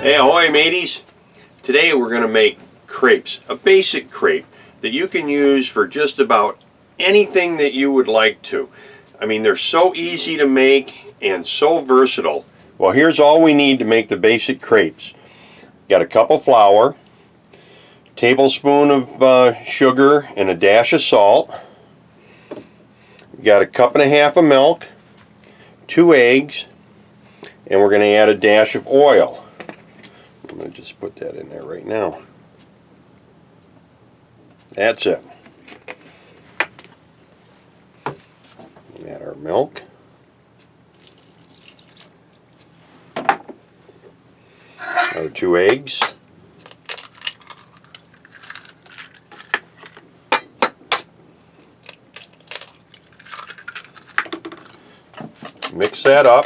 Hey, ahoy mateys! Today we're going to make crepes, a basic crepe that you can use for just about anything that you would like to. I mean, they're so easy to make and so versatile. Well, here's all we need to make the basic crepes. Got a cup of flour, tablespoon of sugar, and a dash of salt. Got a cup and a half of milk, 2 eggs, and we're going to add a dash of oil. I'm going to just put that in there right now. That's it. Add our milk. Our 2 eggs. Mix that up.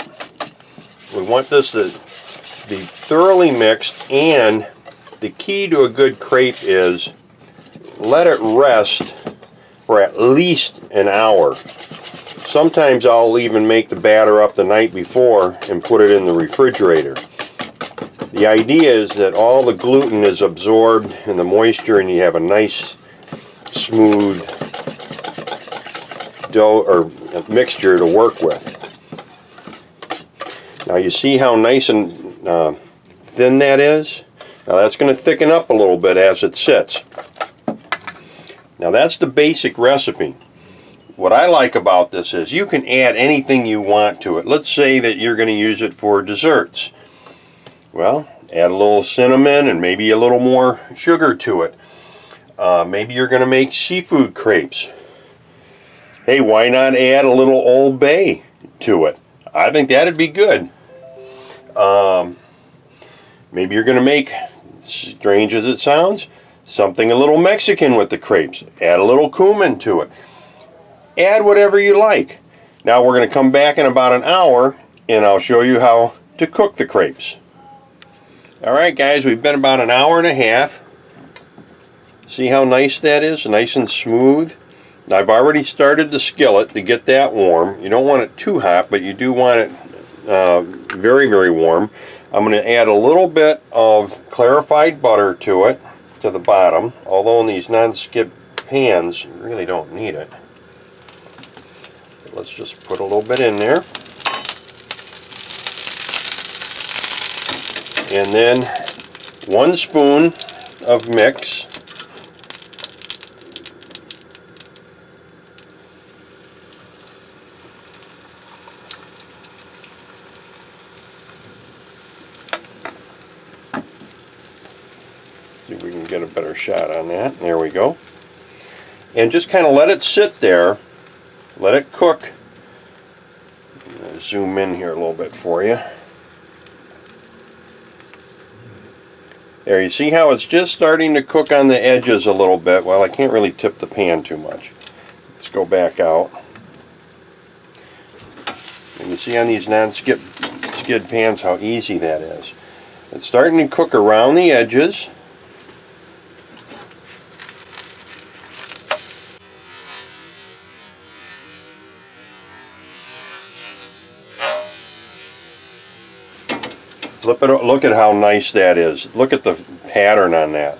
We want this to be thoroughly mixed, and the key to a good crepe is let it rest for at least an hour. Sometimes I'll even make the batter up the night before and put it in the refrigerator. The idea is that all the gluten is absorbed in the moisture and you have a nice smooth dough or mixture to work with. Now you see how nice and thin that is? Now that's going to thicken up a little bit as it sits. Now that's the basic recipe. What I like about this is you can add anything you want to it. Let's say that you're going to use it for desserts. Well, add a little cinnamon and maybe a little more sugar to it. Maybe you're going to make seafood crepes. Hey, why not add a little Old Bay to it? I think that'd be good. Maybe you're going to make, strange as it sounds, something a little Mexican with the crepes. Add a little cumin to it. Add whatever you like. Now we're going to come back in about an hour and I'll show you how to cook the crepes. Alright guys, we've been about an hour and a half. See how nice that is? Nice and smooth. Now, I've already started the skillet to get that warm. You don't want it too hot, but you do want it very, very warm. I'm going to add a little bit of clarified butter to it, to the bottom, although in these non-skid pans you really don't need it. But let's just put a little bit in there. And then 1 spoon of mix. See if we can get a better shot on that. There we go. And just kind of let it sit there. Let it cook. I'm going to zoom in here a little bit for you. There, you see how it's just starting to cook on the edges a little bit. Well, I can't really tip the pan too much. Let's go back out. And you see on these non-skid pans how easy that is. It's starting to cook around the edges. Flip it, look at how nice that is. Look at the pattern on that.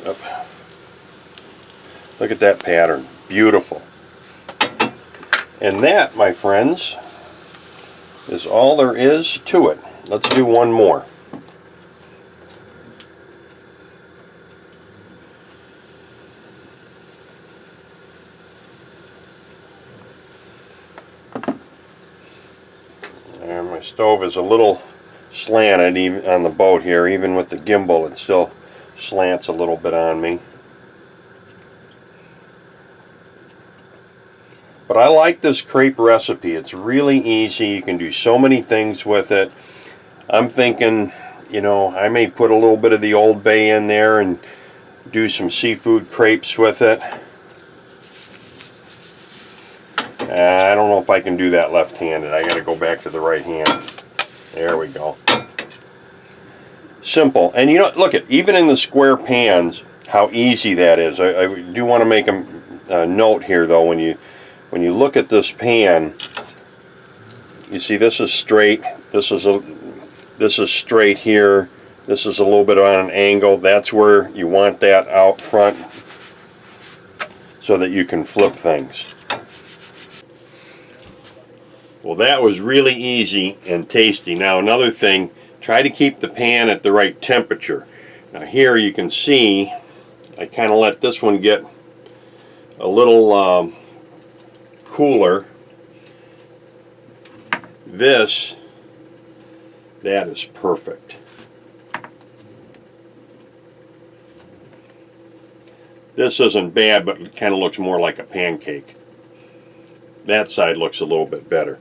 Yep. Look at that pattern. Beautiful. And that, my friends, is all there is to it. Let's do one more. And my stove is a little slanted even on the boat here. Even with the gimbal, it still slants a little bit on me. But I like this crepe recipe. It's really easy. You can do so many things with it. I'm thinking, you know, I may put a little bit of the Old Bay in there and do some seafood crepes with it. I don't know if I can do that left-handed. I got to go back to the right hand. There we go. Simple. And you know, look at, even in the square pans, how easy that is. I do want to make a note here though. When you look at this pan, you see this is straight, this is This is straight here. This is a little bit on an angle. That's where you want that out front so that you can flip things. Well, that was really easy and tasty. Now another thing, try to keep the pan at the right temperature. Now here you can see I kind of let this one get a little cooler. That is perfect. This isn't bad, but it kind of looks more like a pancake. That side looks a little bit better.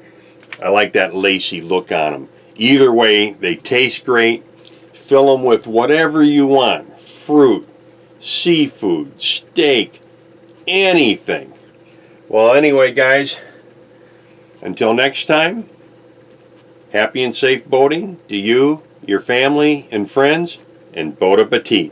I like that lacy look on them. Either way, they taste great. Fill them with whatever you want. Fruit, seafood, steak, anything. Well, anyway, guys, until next time, happy and safe boating to you, your family, and friends, and bon appetit.